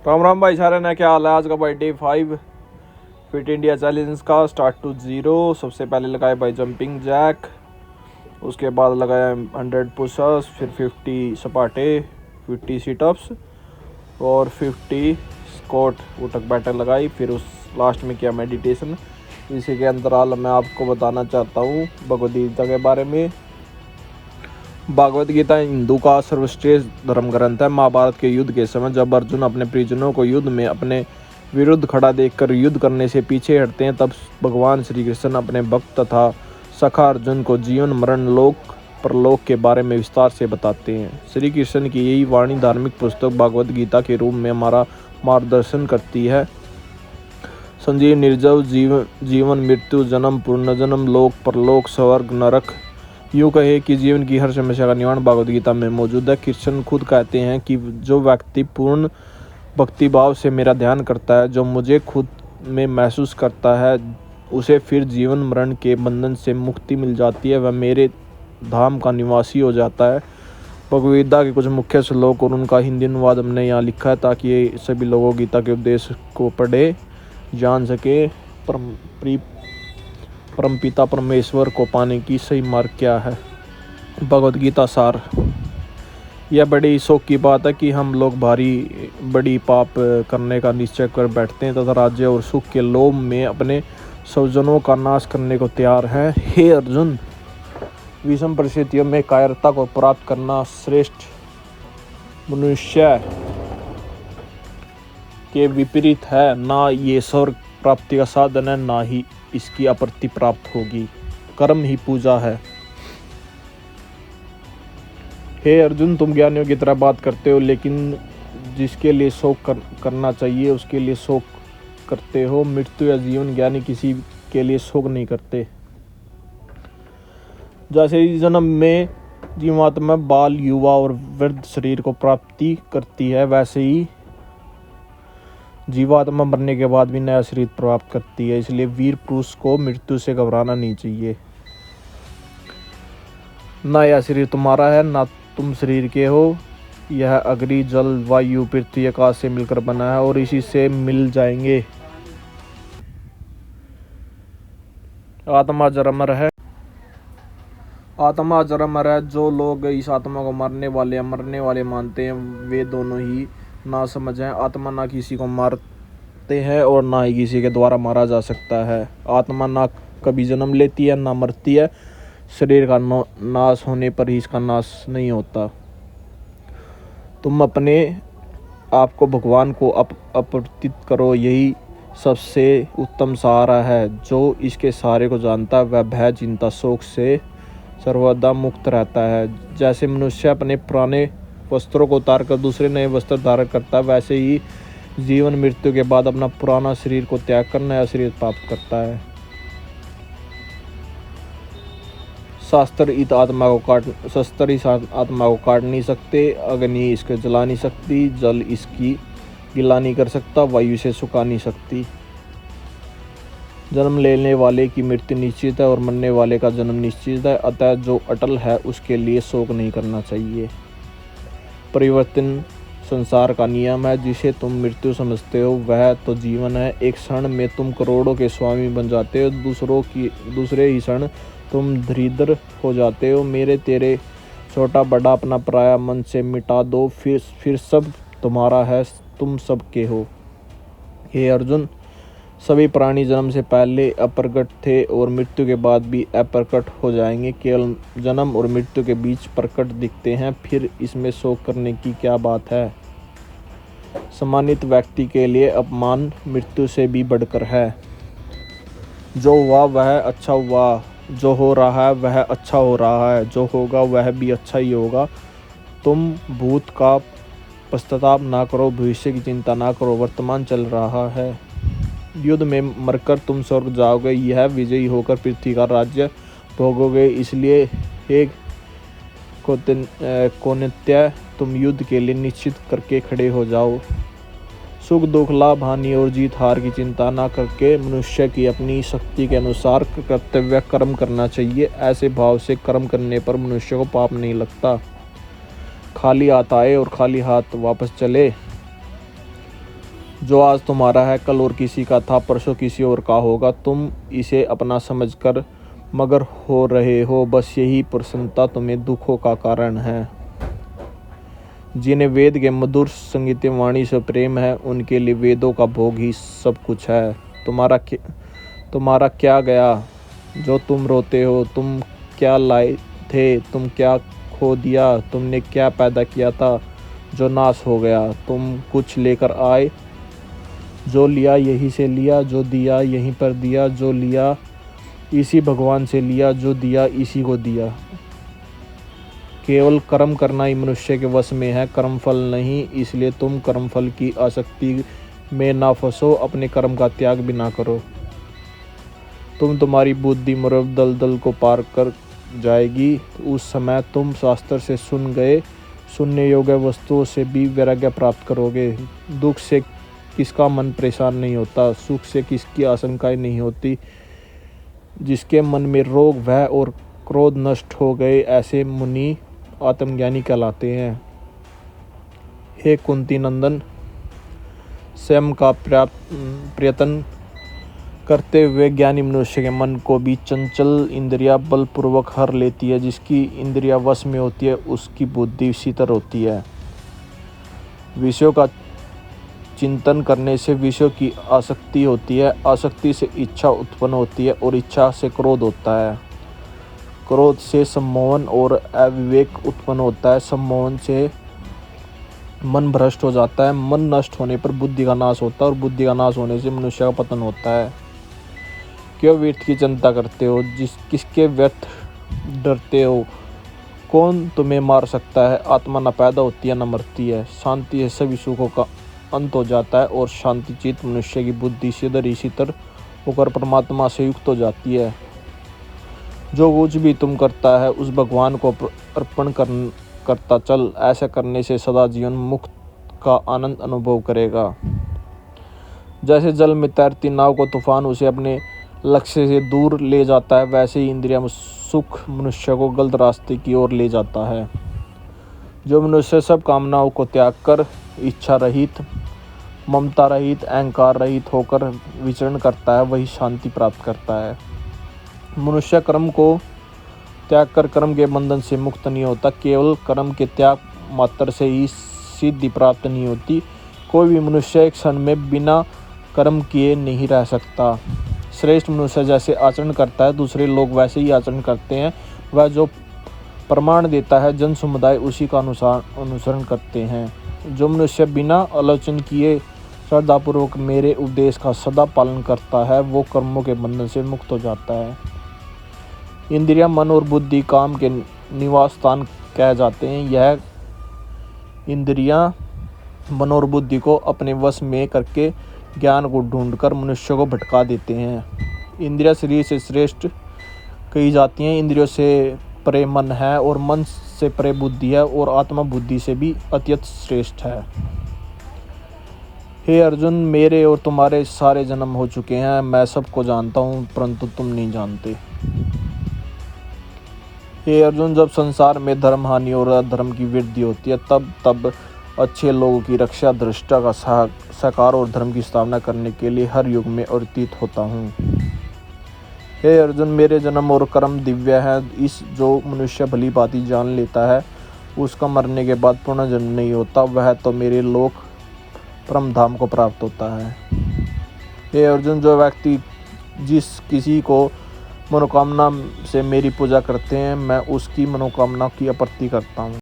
राम राम भाई सारे ने, क्या हाल है। आज का भाई डे 5 फिट इंडिया चैलेंज का स्टार्ट टू 0। सबसे पहले लगाए भाई जंपिंग जैक, उसके बाद लगाया 100 पुशअप्स, फिर 50 सपाटे, 50 सीटअप्स और 50 स्क्वाट उठक बैठक लगाई। फिर उस लास्ट में किया मेडिटेशन। इसी के अंतराल मैं आपको बताना चाहता हूँ भगवद गीता के बारे में। भागवत गीता हिंदू का सर्वश्रेष्ठ धर्म ग्रंथ है। महाभारत के युद्ध के समय जब अर्जुन अपने परिजनों को युद्ध में अपने विरुद्ध खड़ा देखकर युद्ध करने से पीछे हटते हैं, तब भगवान श्री कृष्ण अपने भक्त तथा सखा अर्जुन को जीवन मरण लोक परलोक के बारे में विस्तार से बताते हैं। श्री कृष्ण की यही वाणी धार्मिक पुस्तक भागवत गीता के रूप में हमारा मार्गदर्शन करती है। संजीव निर्जव जीवन मृत्यु जन्म पुनर्जन्म लोक परलोक स्वर्ग नरक, यूँ कहे कि जीवन की हर समस्या का निवारण भागवत गीता में मौजूद है। कृष्ण खुद कहते हैं कि जो व्यक्ति पूर्ण भक्ति भाव से मेरा ध्यान करता है, जो मुझे खुद में महसूस करता है, उसे फिर जीवन मरण के बंधन से मुक्ति मिल जाती है, वह मेरे धाम का निवासी हो जाता है। भगवद गीता के कुछ मुख्य श्लोक और उनका हिंदी अनुवाद हमने यहाँ लिखा है ताकि ये सभी लोगों गीता के उपदेश को पढ़े जान सके। परमपिता परमेश्वर को पाने की सही मार्ग क्या है। भगवद गीता सार। यह बड़ी शौक की बात है कि हम लोग बड़ी पाप करने का निश्चय कर बैठते हैं तथा राज्य और सुख के लोभ में अपने स्वजनों का नाश करने को तैयार हैं। हे अर्जुन, विषम परिस्थितियों में कायरता को प्राप्त करना श्रेष्ठ मनुष्य के विपरीत है। ना ये स्वर्ग प्राप्ति का साधन है, ना ही इसकी अप्रति प्राप्त होगी। कर्म ही पूजा है। हे अर्जुन, तुम ज्ञानियों की तरह बात करते हो, लेकिन जिसके लिए शोक करना चाहिए उसके लिए शोक करते हो। मृत्यु या जीवन ज्ञानी किसी के लिए शोक नहीं करते। जैसे इस जन्म में जीवात्मा बाल युवा और वृद्ध शरीर को प्राप्ति करती है, वैसे ही जीवात्मा मरने के बाद भी नया शरीर प्राप्त करती है। इसलिए वीर पुरुष को मृत्यु से घबराना नहीं चाहिए। ना यह शरीर तुम्हारा है, ना तुम शरीर के हो। यह अग्नि जल वायु पृथ्वी आकाश से मिलकर बना है और इसी से मिल जाएंगे। आत्मा जरामर है। आत्मा जरामर है। जो लोग इस आत्मा को मरने वाले या मरने वाले मानते हैं, वे दोनों ही ना समझ हैं। आत्मा ना किसी को मारते हैं और ना ही किसी के द्वारा मारा जा सकता है। आत्मा ना कभी जन्म लेती है ना मरती है। शरीर का नाश होने पर ही इसका नाश नहीं होता। तुम अपने आप को भगवान को अपरिचित करो, यही सबसे उत्तम सहारा है। जो इसके सहारे को जानता है वह भय चिंता शोक से सर्वदा मुक्त रहता है। जैसे मनुष्य अपने पुराने वस्त्रों को उतार कर दूसरे नए वस्त्र धारण करता है, वैसे ही जीवन मृत्यु के बाद अपना पुराना शरीर को त्याग कर नया शरीर प्राप्त करता है। शस्त्र इस आत्मा को काट नहीं सकते, अग्नि इसको जला नहीं सकती, जल इसकी गिला नहीं कर सकता, वायु से सुखा नहीं सकती। जन्म लेने वाले की मृत्यु निश्चित है और मरने वाले का जन्म निश्चित है। अतः जो अटल है उसके लिए शोक नहीं करना चाहिए। परिवर्तन संसार का नियम है। जिसे तुम मृत्यु समझते हो वह तो जीवन है। एक क्षण में तुम करोड़ों के स्वामी बन जाते हो, दूसरे ही क्षण तुम दरिद्र हो जाते हो। मेरे तेरे छोटा बड़ा अपना पराया मन से मिटा दो, फिर सब तुम्हारा है, तुम सबके हो। हे अर्जुन, सभी प्राणी जन्म से पहले अप्रकट थे और मृत्यु के बाद भी अप्रकट हो जाएंगे। केवल जन्म और मृत्यु के बीच प्रकट दिखते हैं, फिर इसमें शोक करने की क्या बात है। सम्मानित व्यक्ति के लिए अपमान मृत्यु से भी बढ़कर है। जो हुआ वह अच्छा हुआ, जो हो रहा है वह अच्छा हो रहा है, जो होगा वह भी अच्छा ही होगा। तुम भूत का पश्चाताप ना करो, भविष्य की चिंता ना करो, वर्तमान चल रहा है। युद्ध में मरकर तुम स्वर्ग जाओगे, यह विजयी होकर पृथ्वी का राज्य भोगोगे। इसलिए हे कौन्तेय, तुम युद्ध के लिए निश्चित करके खड़े हो जाओ। सुख दुख लाभ हानि और जीत हार की चिंता न करके मनुष्य की अपनी शक्ति के अनुसार कर्तव्य कर्म करना चाहिए। ऐसे भाव से कर्म करने पर मनुष्य को पाप नहीं लगता। खाली हाथ आए और खाली हाथ वापस चले जो आज तुम्हारा है कल और किसी का था, परसों किसी और का होगा। तुम इसे अपना समझकर मगर हो रहे हो, बस यही प्रसन्नता तुम्हें दुखों का कारण है। जिन्हें वेद के मधुर संगीत वाणी से प्रेम है, उनके लिए वेदों का भोग ही सब कुछ है। तुम्हारा क्या गया जो तुम रोते हो? तुम क्या लाए थे? तुम क्या खो दिया? तुमने क्या पैदा किया था जो नाश हो गया? तुम कुछ लेकर आए, जो लिया यहीं से लिया, जो दिया यहीं पर दिया, जो लिया इसी भगवान से लिया, जो दिया इसी को दिया। केवल कर्म करना ही मनुष्य के वश में है, कर्मफल नहीं। इसलिए तुम कर्मफल की आसक्ति में ना फंसो, अपने कर्म का त्याग भी ना करो। तुम्हारी बुद्धि मरब दलदल को पार कर जाएगी। उस समय तुम शास्त्र से सुनने योग्य वस्तुओं से भी वैराग्य प्राप्त करोगे। दुख से किसका मन परेशान नहीं होता, सुख से किसकी आशंकाएं नहीं होती। जिसके मन में रोग, भय और क्रोध नष्ट हो गए, ऐसे मुनि आत्मज्ञानी कहलाते हैं। हे कुंती नंदन, स्वयं का प्रयत्न करते हुए ज्ञानी मनुष्य के मन को भी चंचल इंद्रिया बलपूर्वक हर लेती है। जिसकी इंद्रिया वश में होती है, उसकी बुद्धि शीतल होती है। विषयों का चिंतन करने से विषयों की आसक्ति होती है, आसक्ति से इच्छा उत्पन्न होती है और इच्छा से क्रोध होता है। क्रोध से सम्मोहन और अविवेक उत्पन्न होता है। सम्मोहन से मन भ्रष्ट हो जाता है। मन नष्ट होने पर बुद्धि का नाश होता है और बुद्धि का नाश होने से मनुष्य का पतन होता है। क्यों व्यर्थ की चिंता करते हो? किसके व्यर्थ डरते हो? कौन तुम्हें मार सकता है? आत्मा न पैदा होती है न मरती है। शांति से सभी सुखों का अंत हो जाता है और शांति चित्त मनुष्य की बुद्धि शीतल होकर परमात्मा से युक्त हो जाती है। जो कुछ भी तुम करता है उस भगवान को अर्पण करता चल। ऐसा करने से सदा जीवन मुक्त का आनंद अनुभव करेगा। जैसे जल में तैरती नाव को तूफान उसे अपने लक्ष्य से दूर ले जाता है, वैसे ही इंद्रिय सुख मनुष्य को गलत रास्ते की ओर ले जाता है। जो मनुष्य सब कामनाओं को त्याग कर इच्छा रहित, ममता रहित, अहंकार रहित होकर विचरण करता है, वही शांति प्राप्त करता है। मनुष्य कर्म को त्याग कर कर्म के बंधन से मुक्त नहीं होता। केवल कर्म के त्याग मात्र से ही सिद्धि प्राप्त नहीं होती। कोई भी मनुष्य एक क्षण में बिना कर्म किए नहीं रह सकता। श्रेष्ठ मनुष्य जैसे आचरण करता है, दूसरे लोग वैसे ही आचरण करते हैं। वह जो प्रमाण देता है, जन समुदाय उसी का अनुसरण करते हैं। जो मनुष्य बिना आलोचन किए श्रद्धापूर्वक मेरे उपदेश का सदा पालन करता है, वो कर्मों के बंधन से मुक्त हो जाता है। इंद्रिया, मन और बुद्धि काम के निवास स्थान कह जाते हैं। यह इंद्रियां मन और बुद्धि को अपने वश में करके ज्ञान को ढूंढकर मनुष्य को भटका देते हैं। इंद्रियां शरीर से श्रेष्ठ कही जाती हैं। इंद्रियों से परे मन है और मन से परे बुद्धि है और आत्मा बुद्धि से भी अत्यंत श्रेष्ठ है। हे अर्जुन, मेरे और तुम्हारे सारे जन्म हो चुके हैं। मैं सबको जानता हूँ, परंतु तुम नहीं जानते। हे अर्जुन, जब संसार में धर्म हानि और अधर्म की वृद्धि होती है, तब अच्छे लोगों की रक्षा, दृष्टा का साकार और धर्म की स्थापना करने के लिए हर युग में अवतीर्ण होता हूँ। हे अर्जुन, मेरे जन्म और कर्म दिव्य है। इस जो मनुष्य भली भांति जान लेता है, उसका मरने के बाद पुनर्जन्म नहीं होता। वह तो मेरे लोक परम धाम को प्राप्त होता है। हे अर्जुन, जो व्यक्ति जिस किसी को मनोकामना से मेरी पूजा करते हैं, मैं उसकी मनोकामना की आपूर्ति करता हूँ।